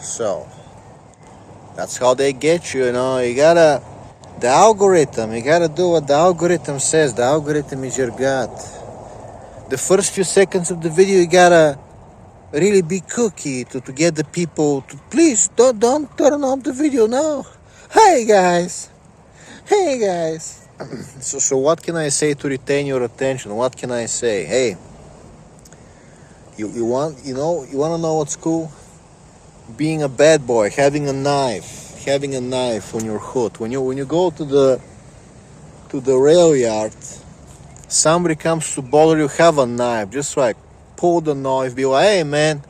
So that's how they get you, you know. You gotta, the algorithm, you gotta do what the algorithm says. The algorithm is your god. The first few seconds of the video, you gotta really be cookie to get the people to please don't turn off the video now. Hey guys, hey guys. So what can I say to retain your attention? What can I say? Hey, you want you want to know what's cool? Being a bad boy, having a knife on your hood. When you go to the rail yard, somebody comes to bother you, have a knife, just like pull the knife, be like, hey man,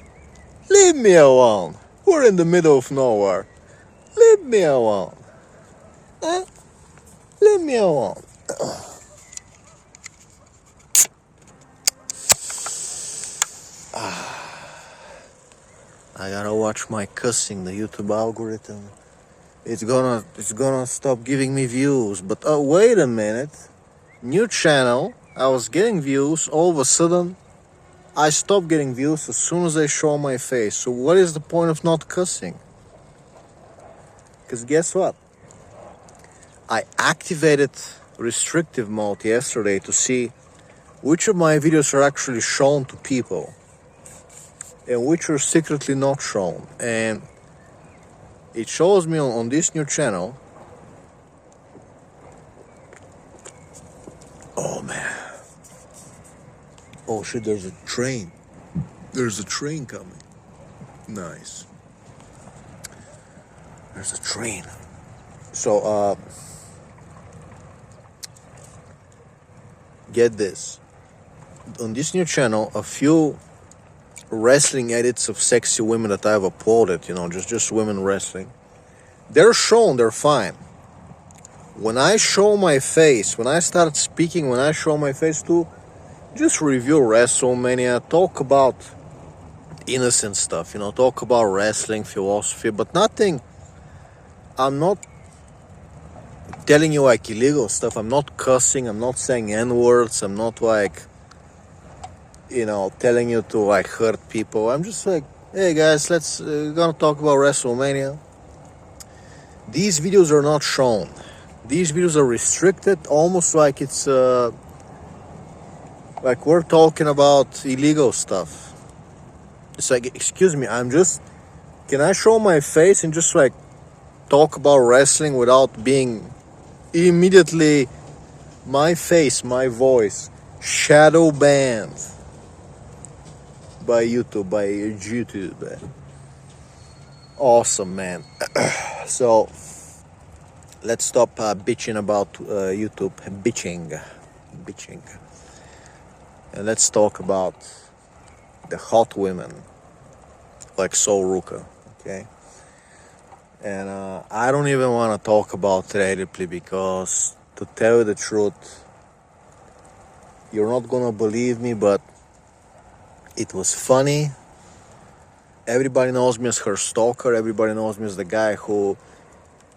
leave me alone. We're in the middle of nowhere. Leave me alone. Huh? Leave me alone. I gotta watch my cussing. The YouTube algorithm, it's gonna stop giving me views. But wait a minute, new channel. I was getting views. All of a sudden, I stopped getting views as soon as I show my face. So what is the point of not cussing? Because guess what? I activated restrictive mode yesterday to see which of my videos are actually shown to people and which are secretly not shown. And it shows me on this new channel. Oh man. Oh shit, there's a train. There's a train coming. Nice. There's a train. So, get this. On this new channel, a few wrestling edits of sexy women that I've uploaded, just women wrestling. They're shown, they're fine. When I show my face, when I start speaking, when I show my face to just review WrestleMania, talk about innocent stuff, talk about wrestling, philosophy, but nothing. I'm not telling you like illegal stuff. I'm not cussing. I'm not saying N-words. I'm not like, telling you to like hurt people. I'm just like, hey guys, let's gonna talk about WrestleMania. These videos are not shown. These videos are restricted, almost like it's like we're talking about illegal stuff. It's like, excuse me, can I show my face and just like talk about wrestling without being immediately my face, my voice, shadow banned by YouTube. Awesome, man. So let's stop bitching about YouTube. Bitching. And let's talk about the hot women like Ruca, okay? And I don't even want to talk about Ripley because, to tell you the truth, you're not gonna believe me, but it was funny. Everybody knows me as her stalker. Everybody knows me as the guy who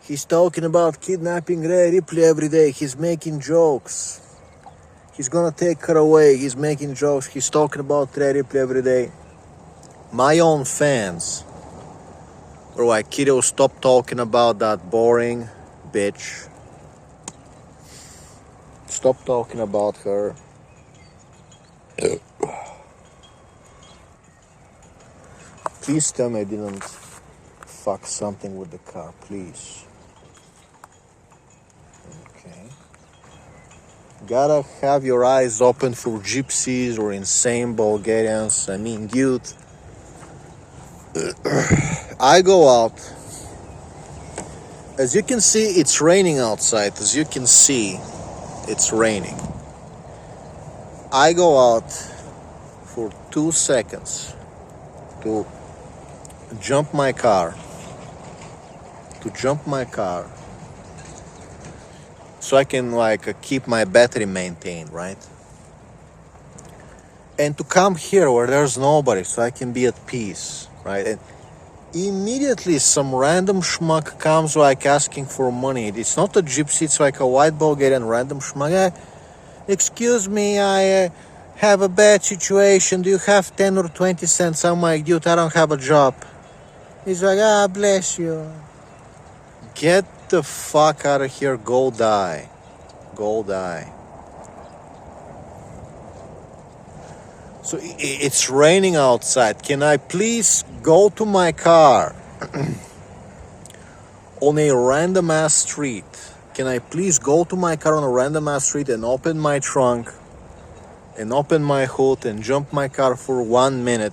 he's talking about kidnapping Ripley every day. He's making jokes. He's gonna take her away. He's making jokes. He's talking about Ripley every day. My own fans were like, kiddo, stop talking about that boring bitch. Stop talking about her. Please tell me I didn't fuck something with the car, please. Okay. Gotta have your eyes open for gypsies or insane Bulgarians. I mean, dude, I go out. As you can see, it's raining outside. As you can see, it's raining. I go out for 2 seconds to jump my car, so I can keep my battery maintained, right? And to come here where there's nobody, so I can be at peace, right? And immediately some random schmuck comes asking for money. It's not a gypsy, it's like a white Bulgarian random schmuck. Excuse me, I have a bad situation. Do you have 10 or 20 cents? I'm like, dude, I don't have a job. He's like, ah, bless you. Get the fuck out of here. Go die. Go die. So it's raining outside. Can I please go to my car on a random ass street? Can I please go to my car on a random ass street and open my trunk and open my hood and jump my car for 1 minute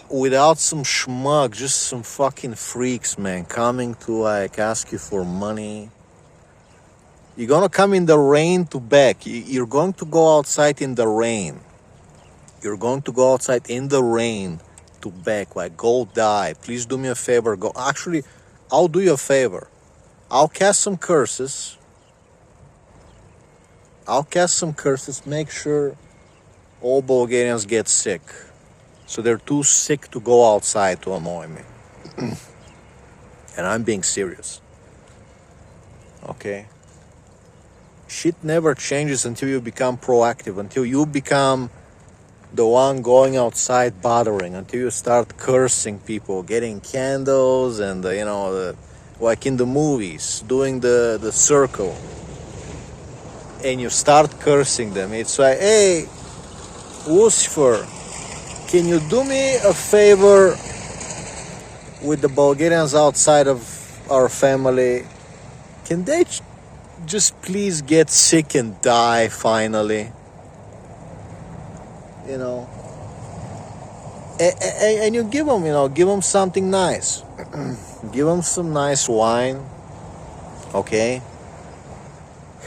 without some schmuck, just some fucking freaks, man, coming to like ask you for money? You're gonna come in the rain to beg. You're going to go outside in the rain. You're going to go outside in the rain to beg, like, go die. Please do me a favor. Go. Actually, I'll do you a favor. I'll cast some curses. Make sure all Bulgarians get sick. So they're too sick to go outside to annoy me. And I'm being serious. Okay? Shit never changes until you become proactive, until you become the one going outside bothering, until you start cursing people, getting candles and, like in the movies, doing the circle. And you start cursing them. It's like, hey, Lucifer, can you do me a favor with the Bulgarians outside of our family? Can they just please get sick and die finally? And you give them something nice. Give them some nice wine, okay?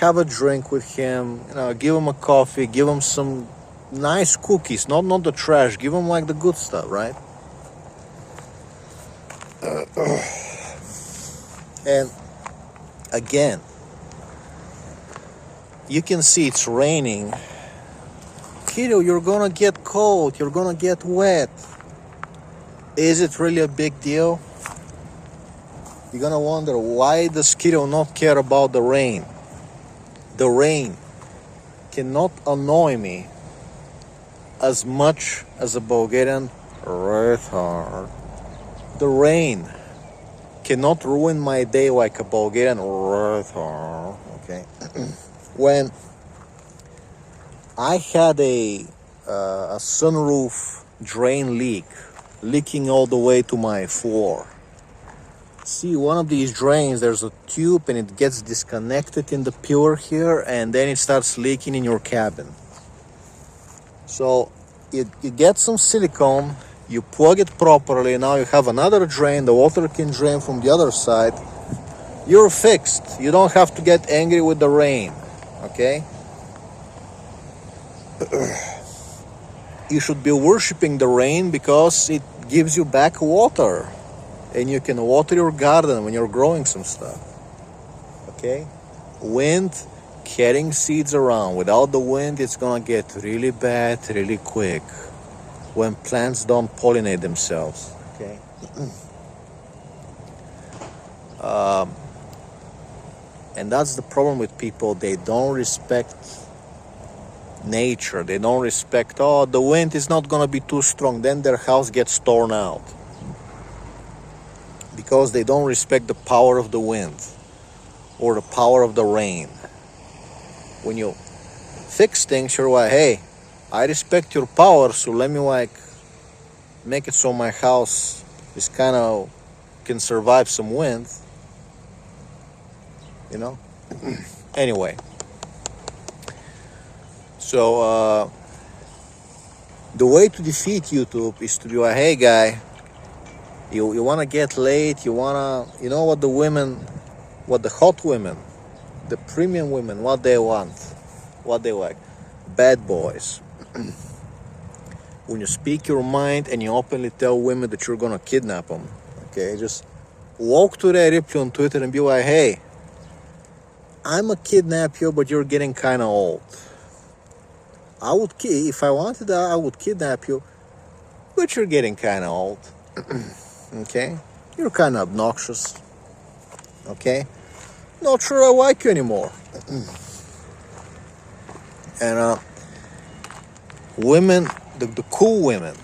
Have a drink with him, give him a coffee, give him some nice cookies, not the trash, give him like the good stuff, right? And again, you can see it's raining. Kiddo, you're gonna get cold, you're gonna get wet. Is it really a big deal? You're gonna wonder, why does kiddo not care about the rain? The rain cannot annoy me as much as a Bulgarian retard. The rain cannot ruin my day like a Bulgarian retard, okay? When I had a sunroof drain leaking all the way to my floor. See, one of these drains, there's a tube and it gets disconnected in the pillar here, and then it starts leaking in your cabin. So you get some silicone, you plug it properly, now you have another drain, the water can drain from the other side. You're fixed. You don't have to get angry with the rain, okay? You should be worshiping the rain because it gives you back water. And you can water your garden when you're growing some stuff. Okay? Wind carrying seeds around. Without the wind, it's gonna get really bad really quick when plants don't pollinate themselves. Okay? And that's the problem with people. They don't respect nature. They don't respect, the wind is not gonna be too strong. Then their house gets torn out. Because they don't respect the power of the wind or the power of the rain. When you fix things, you're like, hey, I respect your power, so let me make it so my house is can survive some wind. Anyway. So the way to defeat YouTube is to be like, hey guy, you want to get laid, what the hot women, the premium women, what they want, what they like, bad boys. When you speak your mind and you openly tell women that you're gonna kidnap them, okay, just walk to the Ripley on Twitter and be like, hey, I'm a kidnap you, but you're getting kind of old. If I wanted, I would kidnap you, but you're getting kind of old. Okay? You're kind of obnoxious. Okay? Not sure I like you anymore. And women the cool women,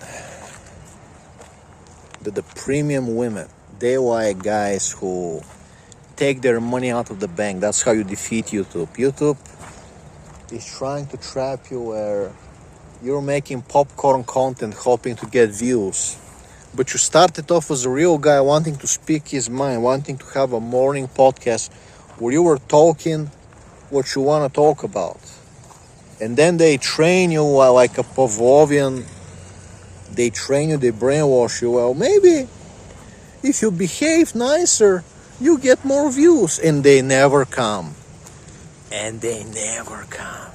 the premium women, they like guys who take their money out of the bank. That's how you defeat YouTube. YouTube is trying to trap you where you're making popcorn content hoping to get views. But you started off as a real guy wanting to speak his mind, wanting to have a morning podcast where you were talking what you want to talk about. And then they train you like a Pavlovian. They train you, they brainwash you. Well, maybe if you behave nicer, you get more views. And they never come. And they never come.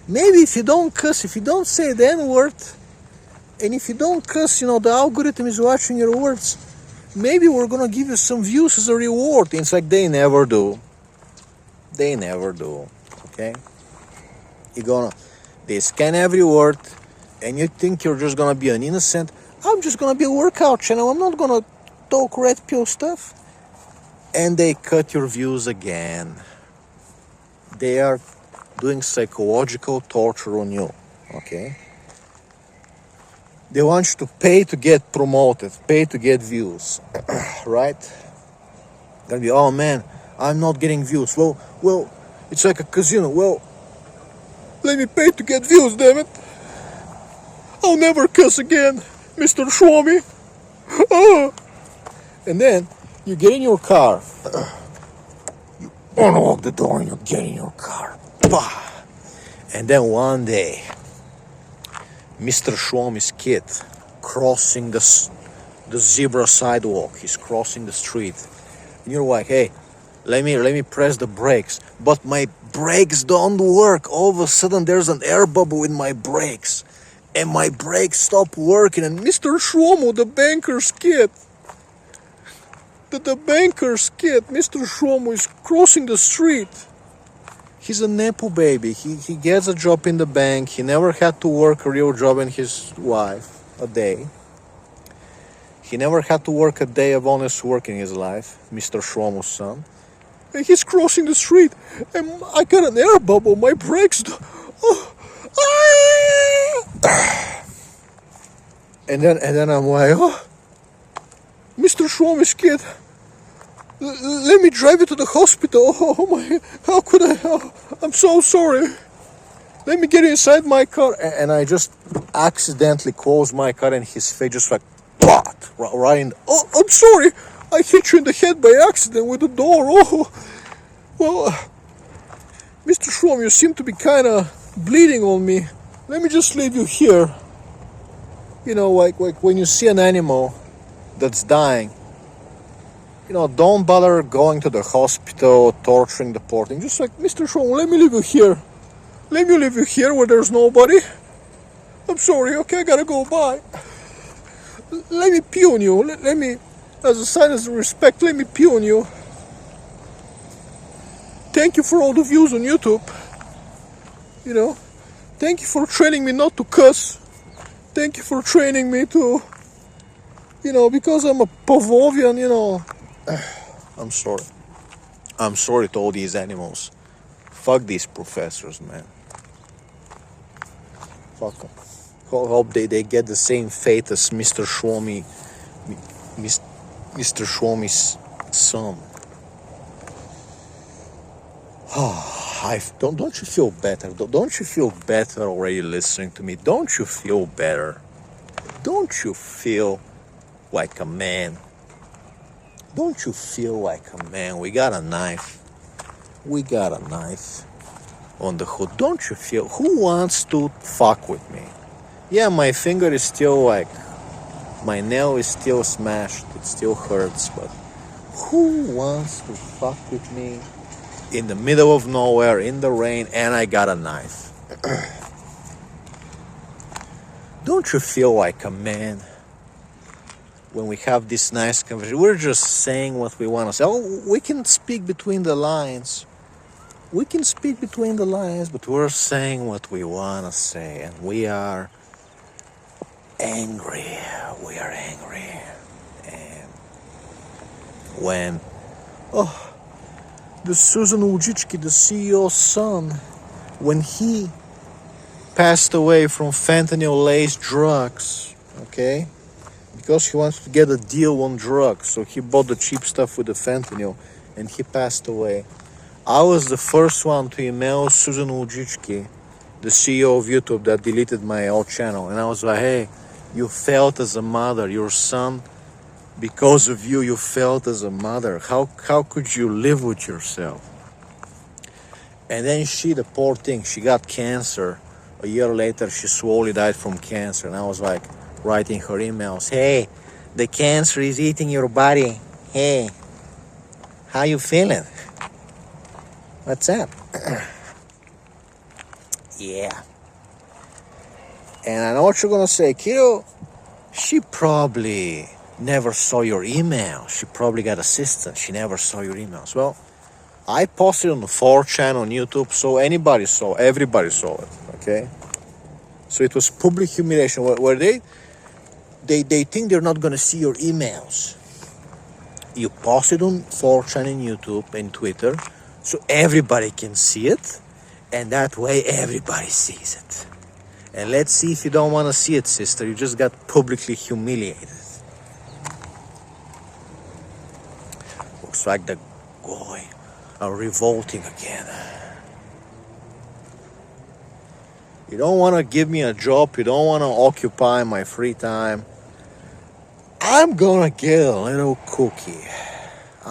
Maybe if you don't cuss, if you don't say the N-word, and if you don't cuss, the algorithm is watching your words, maybe we're gonna give you some views as a reward. And it's like they never do. They never do. Okay? They scan every word, and you think you're just gonna be an innocent. I'm just gonna be a workout channel. I'm not gonna talk red pill stuff. And they cut your views again. They are doing psychological torture on you. Okay? They want you to pay to get promoted, pay to get views, right? Gonna be, oh man, I'm not getting views. Well, it's like a casino. Well, let me pay to get views, damn it. I'll never cuss again, Mr. Swami. Oh. And then you get in your car. You unlock the door and you get in your car. Bah. And then one day, Mr. Swami's kid crossing the zebra sidewalk. He's crossing the street. And you're like, hey, let me press the brakes. But my brakes don't work. All of a sudden there's an air bubble in my brakes. And my brakes stop working. And Mr. Shlomo, the banker's kid, the banker's kid, Mr. Shlomo, is crossing the street. He's a Nepo baby. He gets a job in the bank. He never had to work a real job in his life, a day. He never had to work a day of honest work in his life, Mr. Shlomo's son. And he's crossing the street, and I got an air bubble. My brakes. And then I'm like, oh, Mr. Shlomo's kid. Let me drive you to the hospital. Oh my, how could I? Oh, I'm so sorry. Let me get inside my car. And I just accidentally closed my car and his face just like, what? Right in, oh, I'm sorry. I hit you in the head by accident with the door. Oh, well, Mr. Shlomo, you seem to be kind of bleeding on me. Let me just leave you here. Like when you see an animal that's dying, don't bother going to the hospital, torturing the poor thing. Just like, Mr. Shlomo, let me leave you here. Let me leave you here where there's nobody. I'm sorry, okay, I gotta go, bye. Let me pee on you. Let me, as a sign of respect, let me pee on you. Thank you for all the views on YouTube. Thank you for training me not to cuss. Thank you for training me to, because I'm a Pavlovian, I'm sorry. I'm sorry to all these animals. Fuck these professors, man. Fuck them. Hope they get the same fate as Mr. Shlomi, Mr. Shlomi's son. Don't you feel better? Don't you feel better already listening to me? Don't you feel better? Don't you feel like a man? Don't you feel like a man? We got a knife. We got a knife on the hood. Don't you feel? Who wants to fuck with me? Yeah, my finger is still my nail is still smashed. It still hurts, but who wants to fuck with me in the middle of nowhere, in the rain, and I got a knife? Don't you feel like a man? When we have this nice conversation, we're just saying what we want to say. Oh, we can speak between the lines. We can speak between the lines, but we're saying what we want to say. And we are angry. We are angry. And when, the Susan Wojcicki, the CEO's son, when he passed away from fentanyl-laced drugs, okay? Because he wants to get a deal on drugs, so he bought the cheap stuff with the fentanyl, and he passed away. I was the first one to email Susan Wojcicki, the CEO of YouTube, that deleted my old channel, and I was like, hey, you failed as a mother. Your son, because of you, you failed as a mother. How could you live with yourself? And then she, the poor thing, she got cancer. A year later, she slowly died from cancer. And I was like, writing her emails, hey, the cancer is eating your body. Hey, how you feeling? What's up? Yeah. And I know what you're gonna say, kiddo. She probably never saw your email. She probably got assistant. She never saw your emails. Well, I posted on the 4chan on YouTube, so everybody saw it, okay? So it was public humiliation, where they think they're not gonna see your emails. You post it on 4chan and YouTube and Twitter, so everybody can see it, and that way everybody sees it. And let's see if you don't want to see it, sister. You just got publicly humiliated. Looks like the goy are revolting again. You don't want to give me a job. You don't want to occupy my free time. I'm gonna get a little cookie.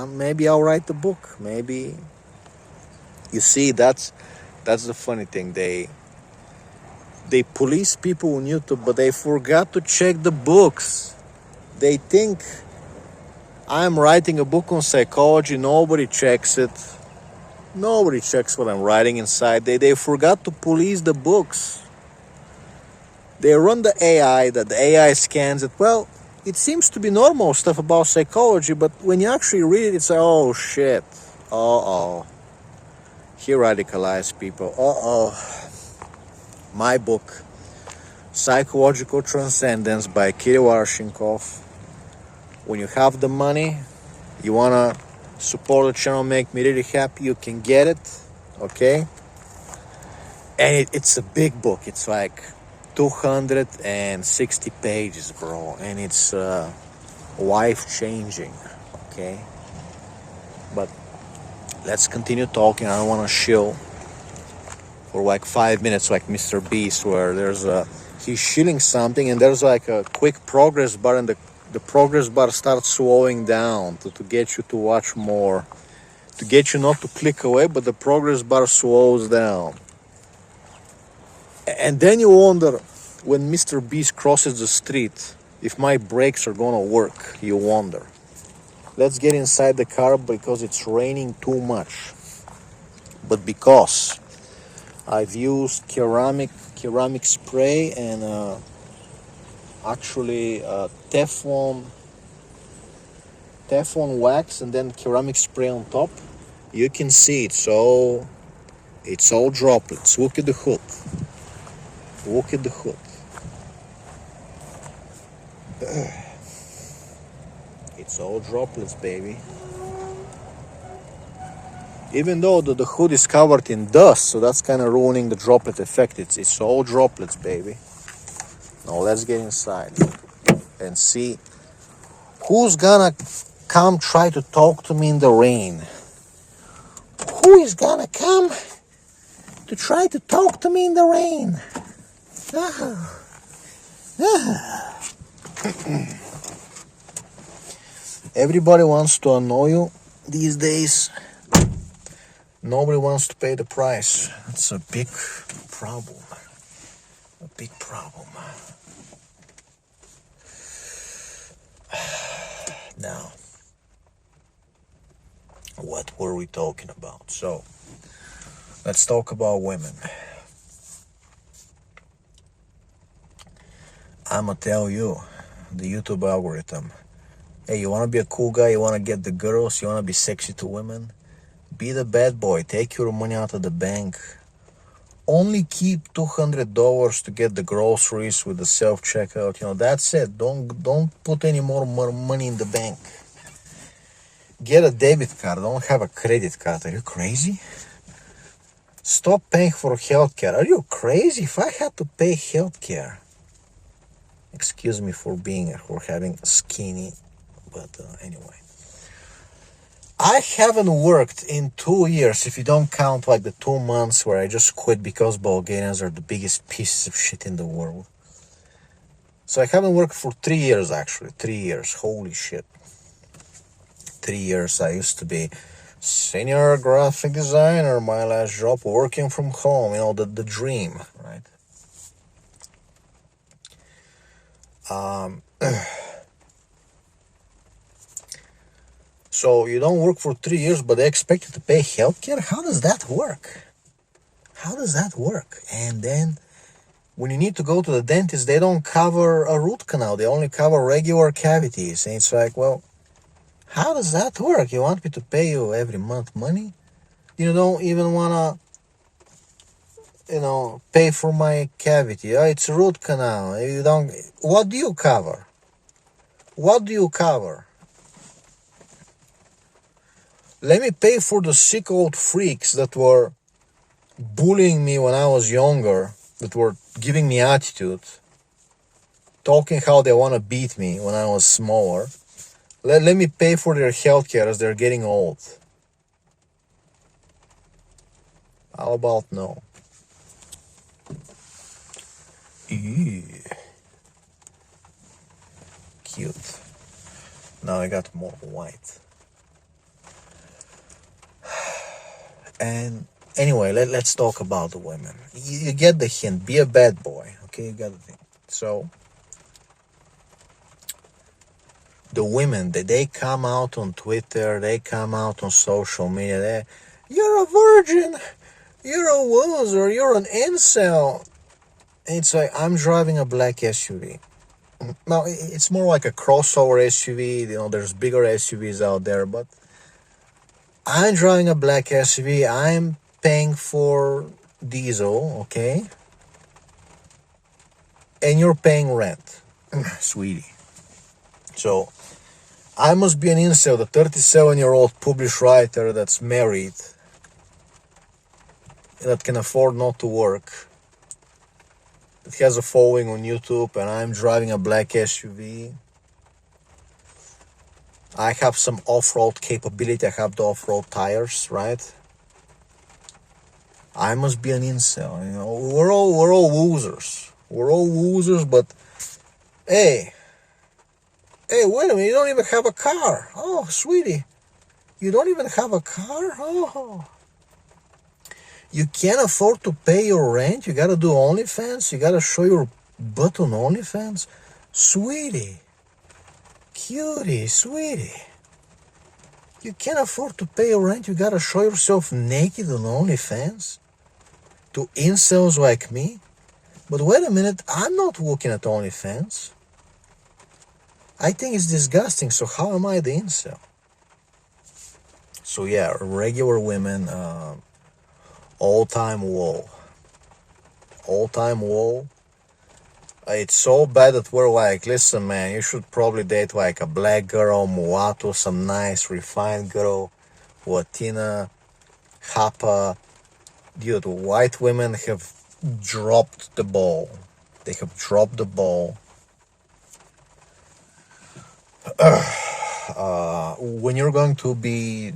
Maybe I'll write the book. Maybe. You see, that's the funny thing. They police people on YouTube, but they forgot to check the books. They think I'm writing a book on psychology. Nobody checks it. Nobody checks what I'm writing inside. They forgot to police the books. They run the AI, that the AI scans it. Well, it seems to be normal stuff about psychology, but when you actually read it, it's like, oh shit. Uh-oh. He radicalized people. Uh-oh. My book, Psychological Transcendence by Kitty Warshinkov. When you have the money, you want to support the channel, make me really happy, you can get it, okay? And it's a big book. It's like 260 pages, bro. And it's life-changing, okay? But let's continue talking. I don't want to chill for like 5 minutes like Mr. Beast, where he's shilling something and there's like a quick progress bar, and the progress bar starts slowing down to get you to watch more, to get you not to click away, but the progress bar slows down. And then you wonder, when Mr. Beast crosses the street, if my brakes are gonna work. You wonder. Let's get inside the car because it's raining too much. But because I've used ceramic spray and actually Teflon wax and then ceramic spray on top, you can see it's all droplets. Look at the hood. Look at the hood. It's all droplets, baby. Even though the hood is covered in dust, so that's kind of ruining the droplet effect. It's all droplets, baby. Now let's get inside and see who's gonna come try to talk to me in the rain. Who is gonna come to try to talk to me in the rain? Everybody wants to annoy you these days. Nobody wants to pay the price. It's a big problem. A big problem. Now, what were we talking about? So, let's talk about women. I'ma tell you, the YouTube algorithm. Hey, you wanna be a cool guy? You wanna get the girls? You wanna be sexy to women? Be the bad boy. Take your money out of the bank. Only keep $200 to get the groceries with the self-checkout. That's it. Don't put any more money in the bank. Get a debit card. Don't have a credit card. Are you crazy? Stop paying for healthcare. Are you crazy? If I had to pay healthcare, excuse me for having skinny, but anyway. I haven't worked in 2 years, if you don't count like the 2 months where I just quit because Bulgarians are the biggest pieces of shit in the world. So I haven't worked for 3 years actually. 3 years. Holy shit. 3 years I used to be senior graphic designer, my last job, working from home, the dream, right? So you don't work for 3 years, but they expect you to pay healthcare? How does that work? How does that work? And then when you need to go to the dentist, they don't cover a root canal. They only cover regular cavities. And it's like, well, how does that work? You want me to pay you every month money? You don't even want to, pay for my cavity. Oh, it's a root canal. You don't. What do you cover? What do you cover? Let me pay for the sick old freaks that were bullying me when I was younger, that were giving me attitude, talking how they want to beat me when I was smaller. Let me pay for their healthcare as they're getting old. How about no? Ew. Cute. Now I got more white. And anyway, let's talk about the women. You get the hint. Be a bad boy. Okay, you got the thing. So, the women, they come out on Twitter, they come out on social media. You're a virgin. You're a loser. You're an incel. And it's like, I'm driving a black SUV. Now, it's more like a crossover SUV. There's bigger SUVs out there, but I'm driving a black SUV. I'm paying for diesel, okay? And you're paying rent, sweetie. So, I must be an incel, the 37-year-old published writer that's married, that can afford not to work, that has a following on YouTube, and I'm driving a black SUV. I have some off-road capability. I have the off-road tires, right? I must be an incel. We're all losers. We're all losers, but hey, wait a minute. You don't even have a car. Oh, sweetie, you don't even have a car. Oh, you can't afford to pay your rent. You gotta do OnlyFans. You gotta show your butt on OnlyFans, sweetie. Cutie, sweetie. You can't afford to pay your rent. You gotta show yourself naked on OnlyFans to incels like me. But wait a minute, I'm not looking at OnlyFans. I think it's disgusting, so how am I the incel? So yeah, regular women, all-time low. All-time low. It's so bad that we're like, listen man, you should probably date like a black girl, mulatto, some nice refined girl, Latina, Hapa. Dude, white women have dropped the ball. They have dropped the ball. When you're going to be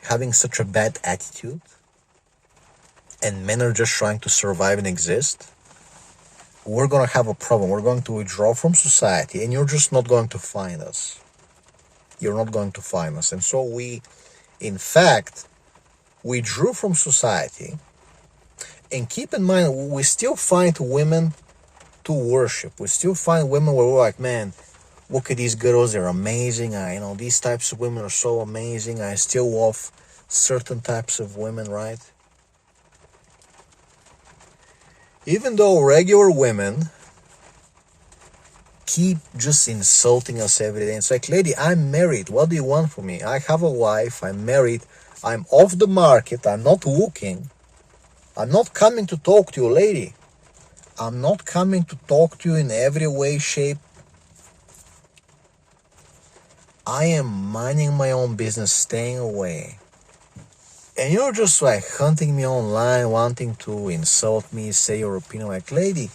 having such a bad attitude, and men are just trying to survive and exist, we're going to have a problem. We're going to withdraw from society, and you're just not going to find us. You're not going to find us. And so we, in fact, withdrew from society. And keep in mind, we still find women to worship. We still find women where we're like, man, look at these girls, they're amazing. These types of women are so amazing. I still love certain types of women, right? Even though regular women keep just insulting us every day. It's like, lady, I'm married. What do you want from me? I have a wife. I'm married. I'm off the market. I'm not looking. I'm not coming to talk to you, lady. I'm not coming to talk to you in every way, shape. I am minding my own business, staying away. And you're just like hunting me online, wanting to insult me, say your opinion. Like, lady,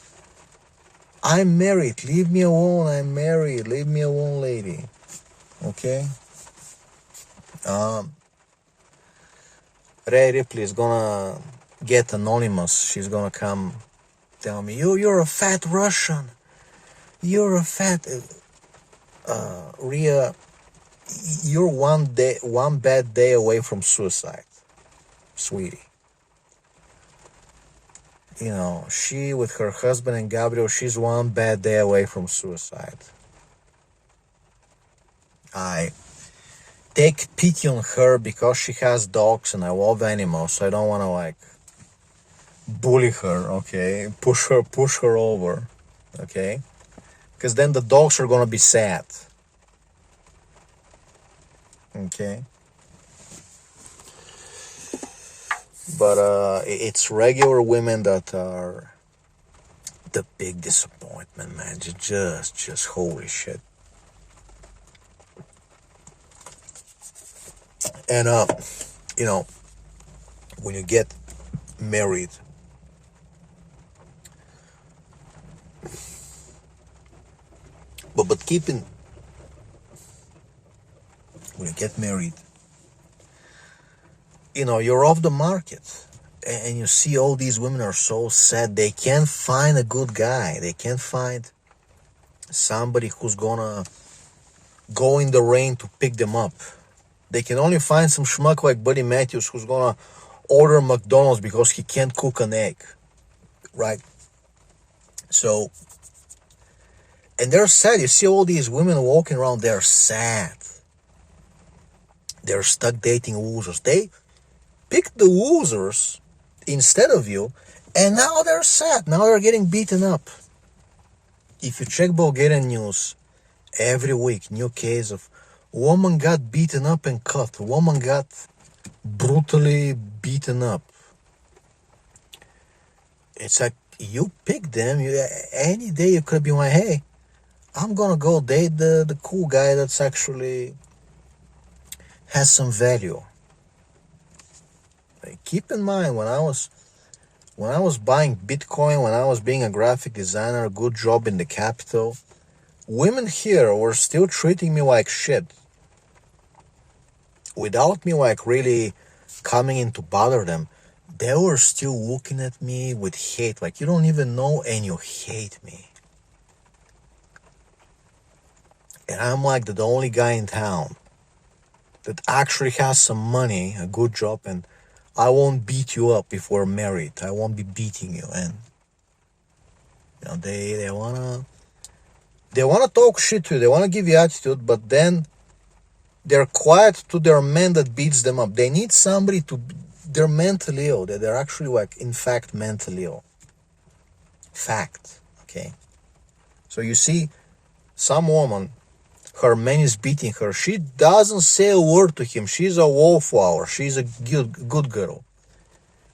I'm married. Leave me alone. I'm married. Leave me alone, lady. Okay? Rhea Ripley is gonna get anonymous. She's gonna come tell me, you're a fat Russian. You're a fat... Rhea, you're one bad day away from suicide, sweetie. You know, she with her husband and Gabriel, she's one bad day away from suicide. I take pity on her because she has dogs and I love animals, so I don't want to like bully her, okay? Push her over, okay? Because then the dogs are gonna be sad, okay? But it's regular women that are the big disappointment, man. Just holy shit. And you know, when you get married, but keeping, when you get married, you know, you're off the market. And you see all these women are so sad. They can't find a good guy. They can't find somebody who's gonna go in the rain to pick them up. They can only find some schmuck like Buddy Matthews who's gonna order McDonald's because he can't cook an egg, right? So, and they're sad. You see all these women walking around, they're sad. They're stuck dating losers. They pick the losers instead of you, and now they're sad. Now they're getting beaten up. If you check Bulgarian news, every week, new case of woman got beaten up and cut. Woman got brutally beaten up. It's like you pick them. Any day you could be like, hey, I'm gonna go date the cool guy that's actually has some value. Keep in mind, when I was buying Bitcoin, when I was being a graphic designer, a good job in the capital, women here were still treating me like shit. Without me like really coming in to bother them, they were still looking at me with hate. Like, you don't even know and you hate me. And I'm like the only guy in town that actually has some money, a good job, and I won't beat you up if we're married. I won't be beating you. And you know, they wanna talk shit to you. They wanna give you attitude, but then they're quiet to their man that beats them up. They need somebody to. They're mentally ill. They're actually like, in fact, mentally ill. Fact. Okay. So you see, some woman, her man is beating her. She doesn't say a word to him. She's a wallflower. She's a good girl.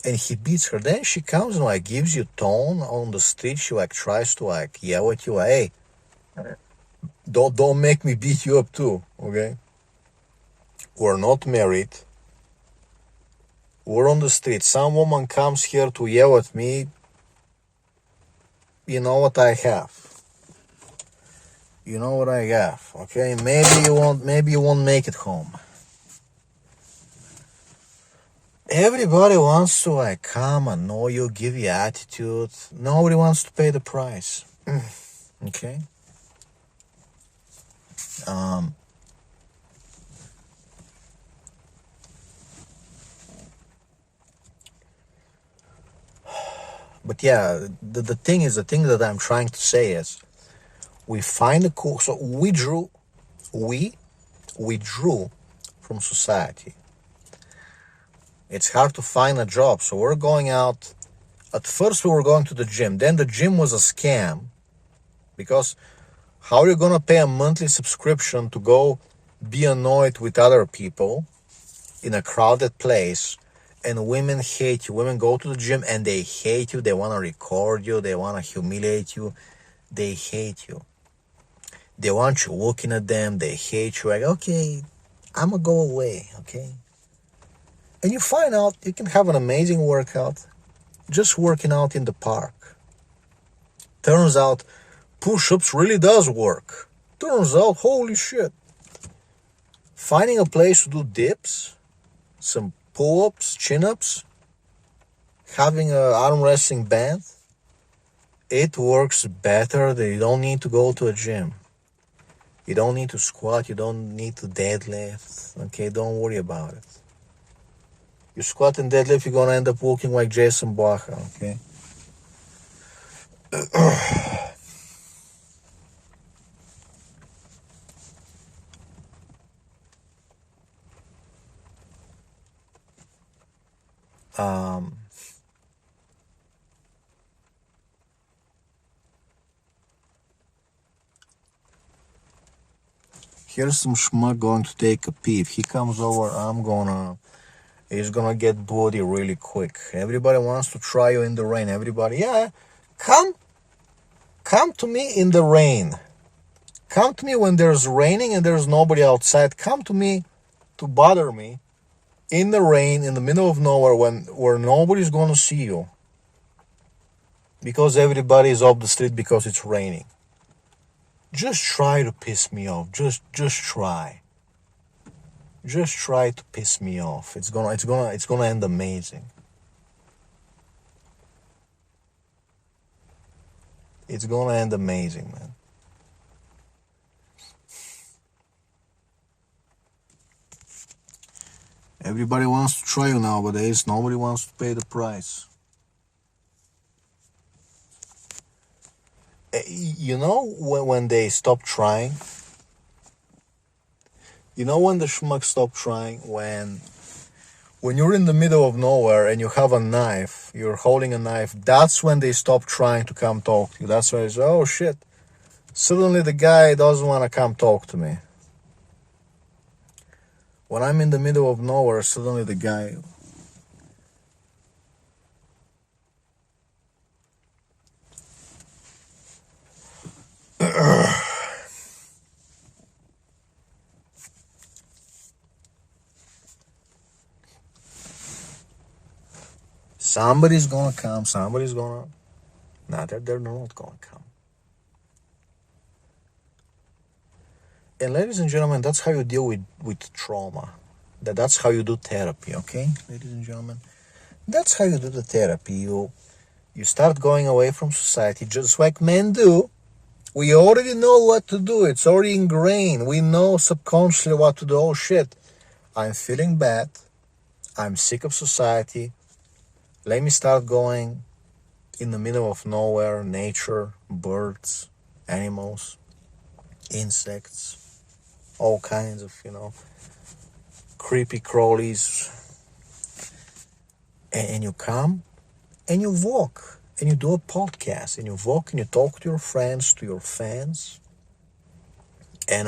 And he beats her. Then she comes and like gives you tone on the street. She like tries to like yell at you, like, hey, don't make me beat you up too, okay? We're not married. We're on the street. Some woman comes here to yell at me. You know what I have. You know what I have, okay? Maybe you won't make it home. Everybody wants to like come, annoy you, give you attitude. Nobody wants to pay the price. Okay? But yeah, the thing that I'm trying to say is, we find a cool, so we withdrew from society. It's hard to find a job, so we're going out. At first we were going to the gym, then the gym was a scam, because how are you gonna pay a monthly subscription to go be annoyed with other people in a crowded place? And women hate you. Women go to the gym and they hate you. They want to record you. They want to humiliate you. They hate you. They want you looking at them. They hate you. Like, okay, I'm going to go away, okay? And you find out you can have an amazing workout just working out in the park. Turns out push-ups really does work. Turns out, holy shit. Finding a place to do dips, some pull-ups, chin-ups, having an arm wrestling band, it works better than you don't need to go to a gym. You don't need to squat, you don't need to deadlift, okay? Don't worry about it. You squat and deadlift, you're gonna end up looking like Jason Baca, okay? Here's some schmuck going to take a pee. If he comes over, he's gonna get bloody really quick. Everybody wants to try you in the rain. Everybody, yeah, come to me in the rain. Come to me when there's raining and there's nobody outside. Come to me to bother me in the rain, in the middle of nowhere, where nobody's gonna see you. Because everybody is off the street because it's raining. Just try to piss me off. Just try. Just try to piss me off. It's gonna end amazing. It's gonna end amazing, man. Everybody wants to try you nowadays. Nobody wants to pay the price. You know when they stop trying? You know when the schmucks stop trying? When you're in the middle of nowhere and you have a knife, you're holding a knife, that's when they stop trying to come talk to you. That's when it's, oh shit, suddenly the guy doesn't want to come talk to me. When I'm in the middle of nowhere, suddenly the guy... Somebody's gonna come, somebody's gonna... No, they're not gonna come. And ladies and gentlemen, that's how you deal with trauma. That's how you do therapy, okay? Ladies and gentlemen, that's how you do the therapy. You start going away from society, just like men do. We already know what to do. It's already ingrained. We know subconsciously what to do. Oh shit, I'm feeling bad. I'm sick of society. Let me start going in the middle of nowhere, nature, birds, animals, insects, all kinds of, creepy crawlies. And you come and you walk and you do a podcast and you walk and you talk to your friends, to your fans. And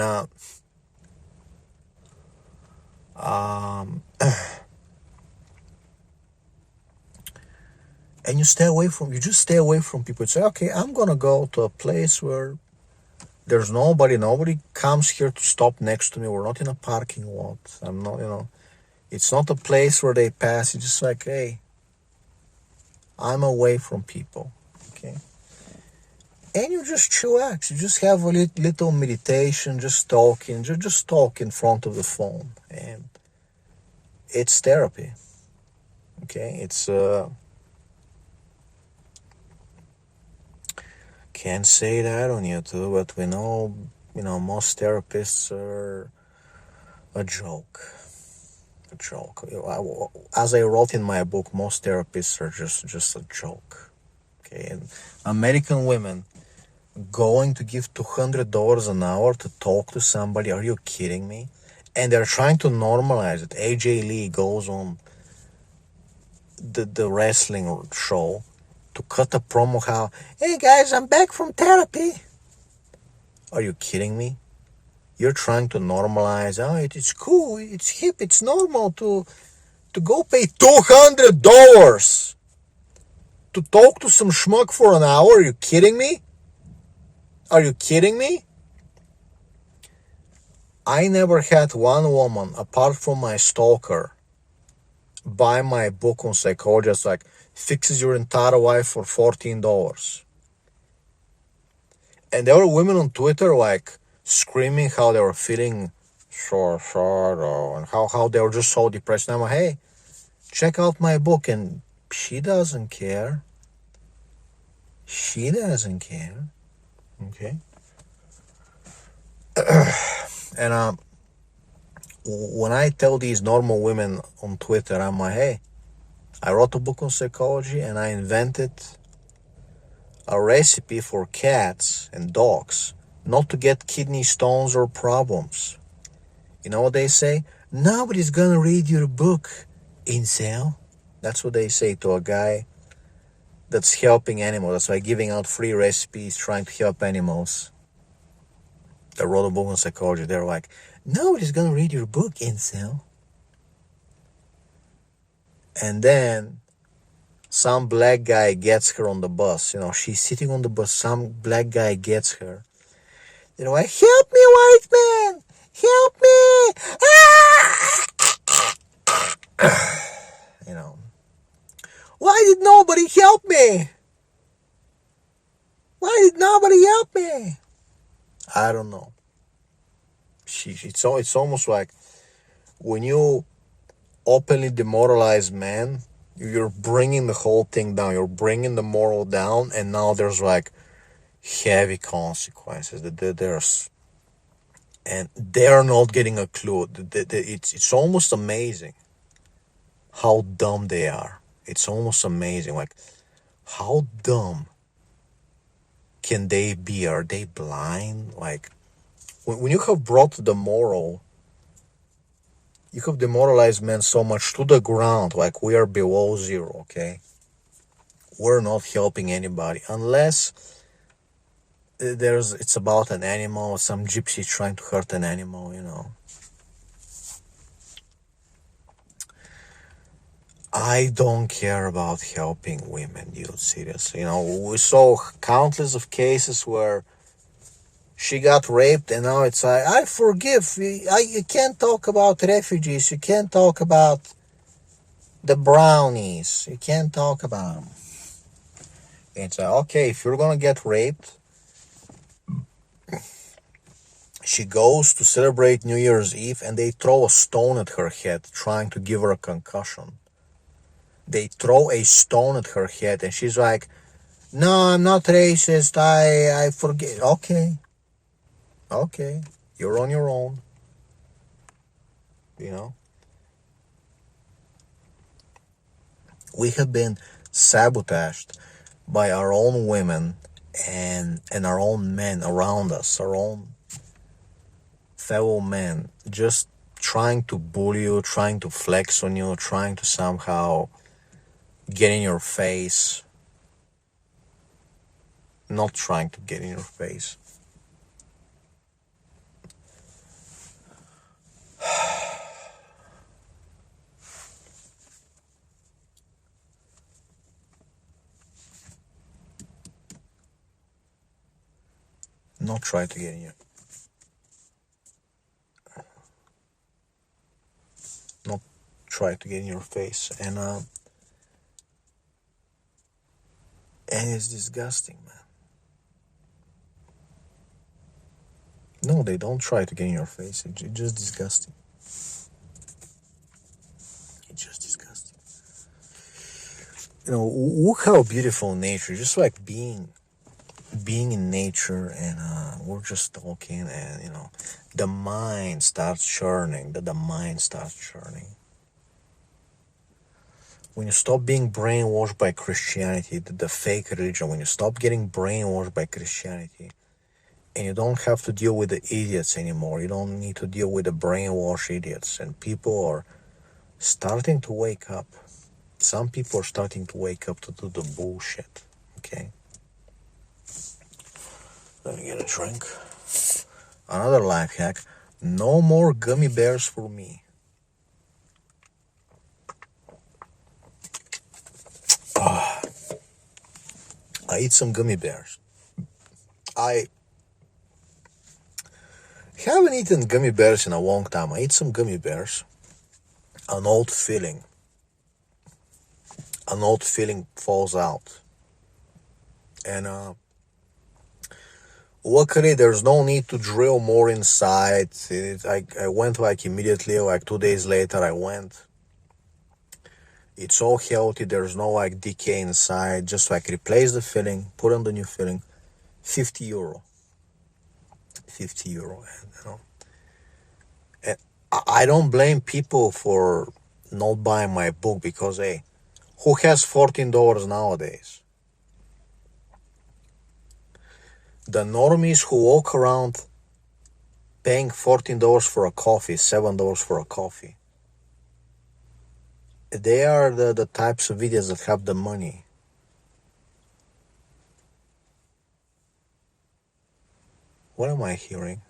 and you just stay away from people. You say, okay, I'm gonna go to a place where there's nobody comes here to stop next to me. We're not in a parking lot. I'm not, it's not a place where they pass. It's just like, hey, I'm away from people, okay? And you just chillax. You just have a little meditation, just talking, just talk in front of the phone. And it's therapy, okay? It's, can't say that on YouTube, but we know, most therapists are a joke. A joke. As I wrote in my book, most therapists are just a joke. Okay, and American women going to give $200 an hour to talk to somebody, are you kidding me? And they're trying to normalize it. AJ Lee goes on the wrestling show to cut a promo how, hey guys, I'm back from therapy. Are you kidding me? You're trying to normalize, it's cool, it's hip, it's normal to go pay $200 to talk to some schmuck for an hour. Are you kidding me? Are you kidding me? I never had one woman, apart from my stalker, buy my book on psychology. It's like fixes your entire life for $14. And there were women on Twitter like screaming how they were feeling short, and how they were just so depressed. And I'm like, hey, check out my book. And she doesn't care. She doesn't care. Okay. And when I tell these normal women on Twitter, I'm like, hey, I wrote a book on psychology and I invented a recipe for cats and dogs not to get kidney stones or problems. You know what they say? Nobody's gonna read your book, incel. That's what they say to a guy that's helping animals. That's why giving out free recipes, trying to help animals. They wrote a book on psychology. They're like, nobody's gonna read your book, incel. And then some black guy gets her on the bus. You know, she's sitting on the bus. Some black guy gets her. They're like, help me, white man! Help me! Ah! You know, why did nobody help me? Why did nobody help me? I don't know. It's almost like when you openly demoralize men, you're bringing the whole thing down. You're bringing the moral down, and now there's like heavy consequences. And they're not getting a clue. It's almost amazing how dumb they are. It's almost amazing. Like, how dumb can they be? Are they blind? Like, when you have brought the moral, you have demoralized men so much to the ground. Like, we are below zero, okay? We're not helping anybody unless it's about an animal, some gypsy trying to hurt an animal, you know. I don't care about helping women, dude, seriously. You know, we saw countless of cases where she got raped, and now it's like, I forgive. You can't talk about refugees. You can't talk about the brownies. You can't talk about them. It's like, okay, if you're gonna get raped, she goes to celebrate New Year's Eve, and they throw a stone at her head, trying to give her a concussion. They throw a stone at her head, and she's like, no, I'm not racist. I forget. Okay, you're on your own, you know. We have been sabotaged by our own women and our own men around us, our own fellow men, just trying to bully you, trying to flex on you, trying to somehow get in your face. Not trying to get in your face. Not try to get in your... Not try to get in your face. And it's disgusting, man. No, they don't try to get in your face. It's just disgusting. It's just disgusting. You know, look how beautiful nature is. Just like being in nature, and we're just talking, and you know, the mind starts churning. The mind starts churning. When you stop being brainwashed by Christianity, the fake religion, when you stop getting brainwashed by Christianity, and you don't have to deal with the idiots anymore, you don't need to deal with the brainwashed idiots, and people are starting to wake up. Some people are starting to wake up to do the bullshit, okay? Let me get a drink. Another life hack: no more gummy bears for me. I eat some gummy bears. I haven't eaten gummy bears in a long time. I eat some gummy bears. An old feeling. an old feeling falls out. And luckily, there's no need to drill more inside. I went like immediately, like 2 days later, I went. It's all healthy. There's no like decay inside. Just like replace the filling, put on the new filling. 50 euro. 50 euro. And I don't blame people for not buying my book because, hey, who has $14 nowadays? The normies who walk around paying $14 for a coffee, $7 for a coffee, they are the types of idiots that have the money. What am I hearing?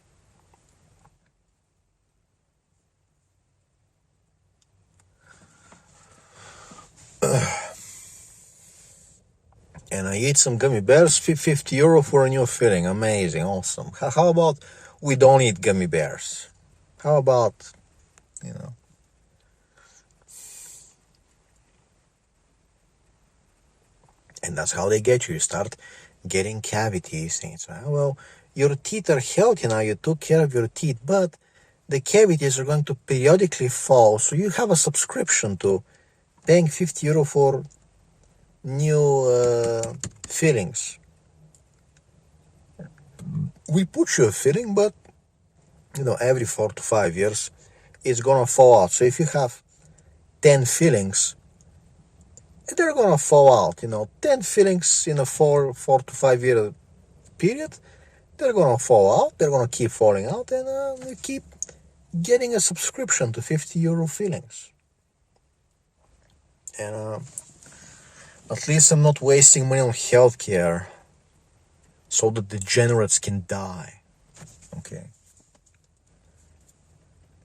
And I eat some gummy bears, 50 euro for a new filling. Amazing, awesome. How about we don't eat gummy bears? How about, you know? And that's how they get you. You start getting cavities. And it's like, well, your teeth are healthy now. You took care of your teeth, but the cavities are going to periodically fall. So you have a subscription to paying 50 euro for new fillings. We put you a filling, but every 4 to 5 years, it's gonna fall out. So if you have 10 fillings, they're gonna fall out. 10 fillings in a 4 to 5 year period, they're gonna fall out. They're gonna keep falling out, and you keep getting a subscription to 50 euro fillings. And at least I'm not wasting money on healthcare so the degenerates can die. Okay.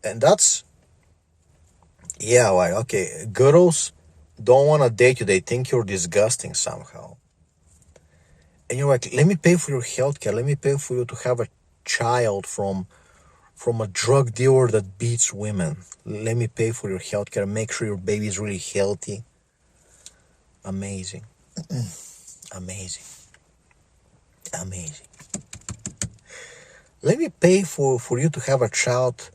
And that's, yeah, like, okay, girls don't want to date you. They think you're disgusting somehow. And you're like, let me pay for your healthcare. Let me pay for you to have a child from a drug dealer that beats women. Let me pay for your healthcare. Make sure your baby is really healthy. Amazing. Amazing. Amazing. Let me pay for you to have a child,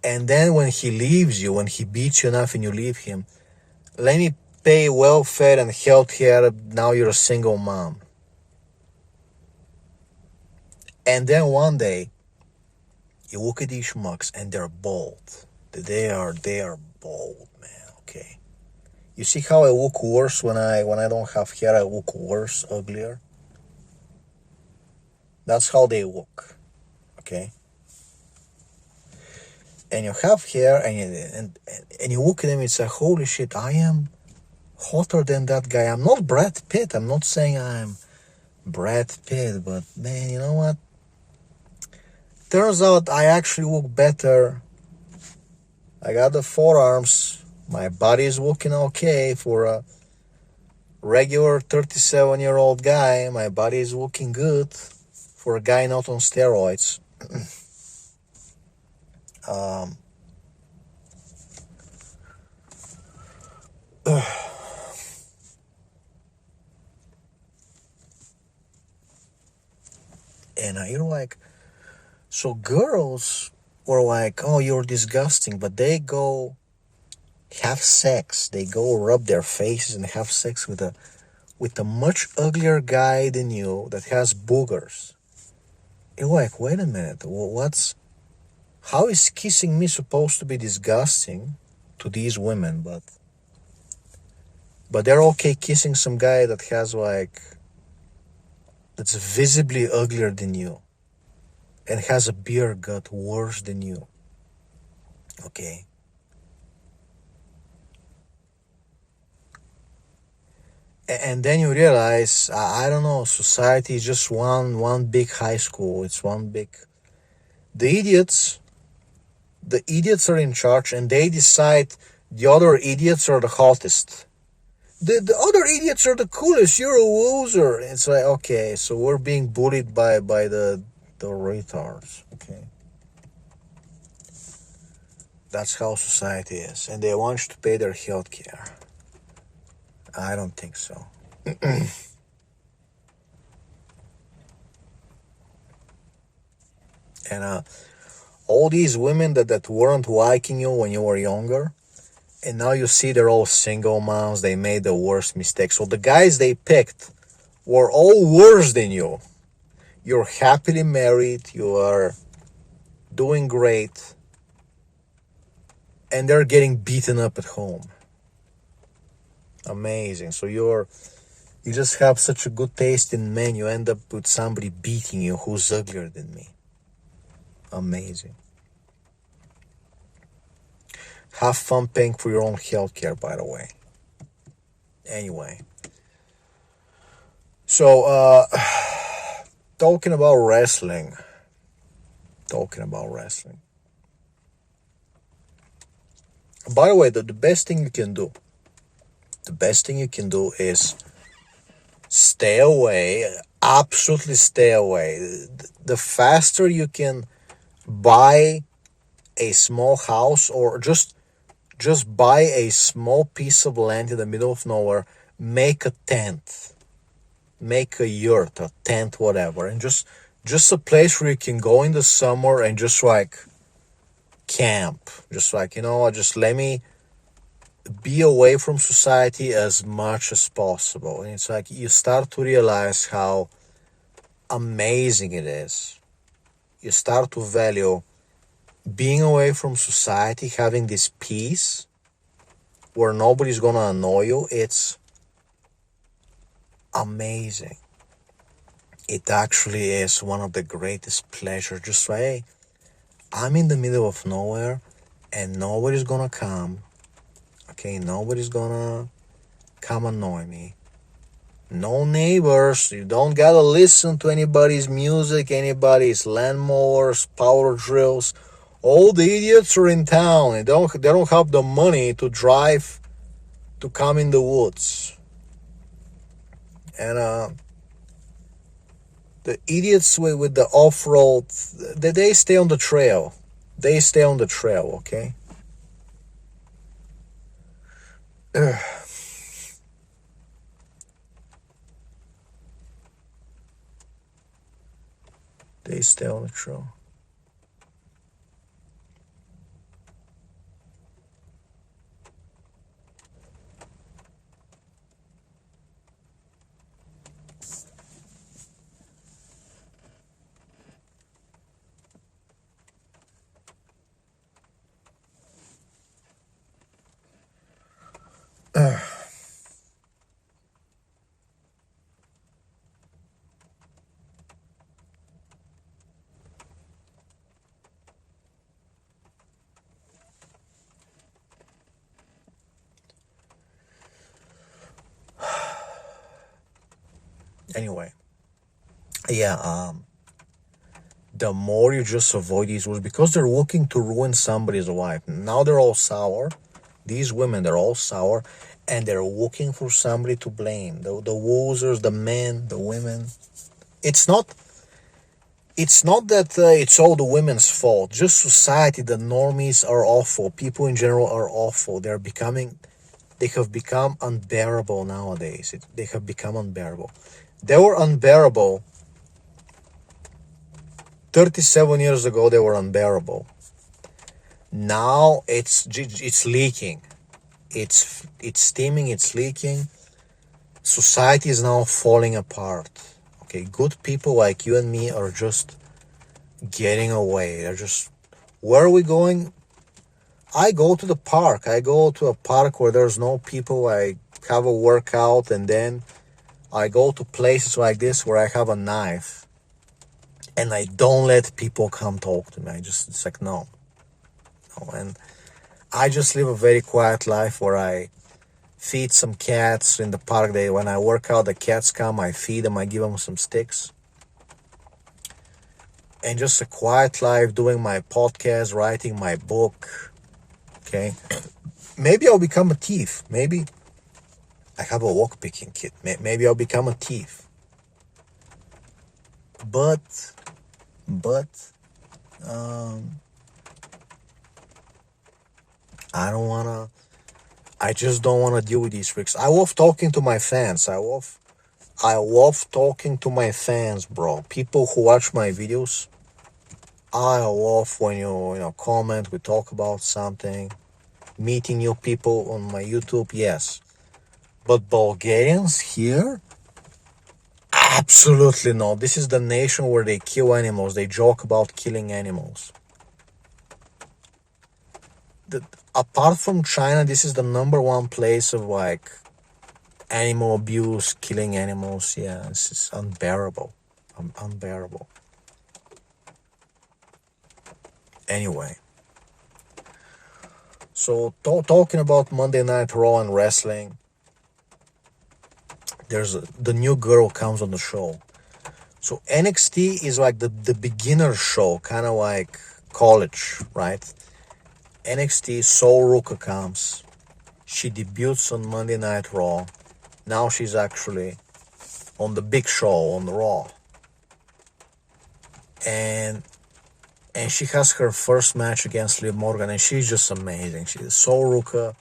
and then when he leaves you, when he beats you enough and you leave him, let me pay welfare and healthcare. Now you're a single mom. And then one day, you look at these schmucks and they're bald. They are bald, man. Okay. You see how I look worse when I don't have hair? I look worse, uglier. That's how they look. Okay. And you have hair, and you look at them. It's like, holy shit! I am hotter than that guy. I'm not Brad Pitt. I'm not saying I'm Brad Pitt, but man, you know what? Turns out I actually look better. I got the forearms. My body is looking okay for a regular 37-year-old guy. My body is looking good for a guy not on steroids. And you're like, so girls were like, oh, you're disgusting, but they go have sex. They go rub their faces and have sex with a much uglier guy than you that has boogers. You're like, wait a minute, how is kissing me supposed to be disgusting to these women, but they're okay kissing some guy that has that's visibly uglier than you and has a beer gut worse than you. Okay. And then you realize, I don't know, society is just one big high school. It's one big. The idiots are in charge, and they decide the other idiots are the hottest. The other idiots are the coolest. You're a loser. It's like, okay, so we're being bullied by the retards. Okay. That's how society is, and they want you to pay their health care. I don't think so. And all these women that weren't liking you when you were younger, and now you see they're all single moms, they made the worst mistakes. So the guys they picked were all worse than you. You're happily married, you are doing great, and they're getting beaten up at home. Amazing. So you just have such a good taste in men, you end up with somebody beating you who's uglier than me. Amazing. Have fun paying for your own healthcare, by the way. Anyway. So, talking about wrestling. Talking about wrestling. By the way, the best thing you can do, is stay away. Absolutely stay away. The faster you can buy a small house, or just buy a small piece of land in the middle of nowhere, make a tent, make a yurt, a tent, whatever, and just a place where you can go in the summer and just like camp, just like, just let me be away from society as much as possible. And it's like you start to realize how amazing it is. You start to value being away from society, having this peace where nobody's gonna annoy you. It's amazing. It actually is one of the greatest pleasures. Just like, hey, I'm in the middle of nowhere and nobody's gonna come. Okay, nobody's gonna come annoy me. No neighbors. You don't gotta listen to anybody's music, anybody's lawnmowers, power drills. All the idiots are in town and they don't have the money to drive to come in the woods. And the idiots with the off-road, they stay on the trail. They stay on the trail, okay? They stay on the trail. Anyway, yeah, the more you just avoid these rules, because they're looking to ruin somebody's life. Now they're all sour. These women, they're all sour, and they're looking for somebody to blame. The losers, the men, the women. It's not that it's all the women's fault. Just society, the normies are awful. People in general are awful. They have become unbearable nowadays. They have become unbearable. They were unbearable 37 years ago. They were unbearable. Now it's leaking. It's steaming. It's leaking. Society is now falling apart. Okay, good people like you and me are just getting away. They're just, where are we going? I go to the park. I go to a park where there's no people. I have a workout, and then I go to places like this where I have a knife, and I don't let people come talk to me. It's like, no. And I just live a very quiet life where I feed some cats in the park. When I work out, the cats come, I feed them, I give them some sticks. And just a quiet life, doing my podcast, writing my book. Okay. Maybe I'll become a thief. Maybe I have a lockpicking kit. Maybe I'll become a thief. But, I don't I just don't want to deal with these freaks. I love talking to my fans. I love talking to my fans, bro. People who watch my videos. I love when you comment, we talk about something. Meeting new people on my YouTube, yes. But Bulgarians here? Absolutely not. This is the nation where they kill animals. They joke about killing animals. Apart from China, this is the #1 place of like animal abuse, killing animals. Yeah, this is unbearable. Unbearable. Anyway, so talking about Monday Night Raw and wrestling, the new girl comes on the show. So NXT is like the beginner show, kind of like college, right? NXT, Ruca comes. She debuts on Monday Night Raw. Now she's actually on the big show, on the Raw. And she has her first match against Liv Morgan, and she's just amazing. She's Ruca.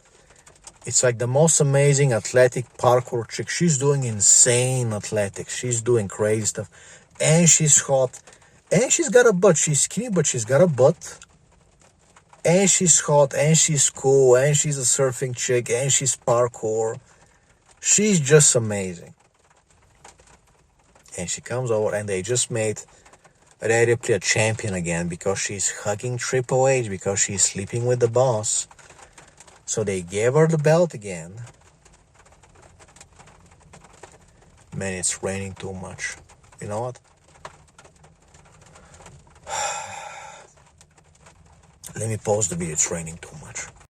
It's like the most amazing athletic parkour chick. She's doing insane athletics. She's doing crazy stuff. And she's hot. And she's got a butt. She's skinny, but she's got a butt. And she's hot. And she's cool. And she's a surfing chick. And she's parkour. She's just amazing. And she comes over, and they just made Rhea Ripley a champion again because she's hugging Triple H, because she's sleeping with the boss. So they gave her the belt again. Man, it's raining too much. You know what? Let me pause the video. It's raining too much.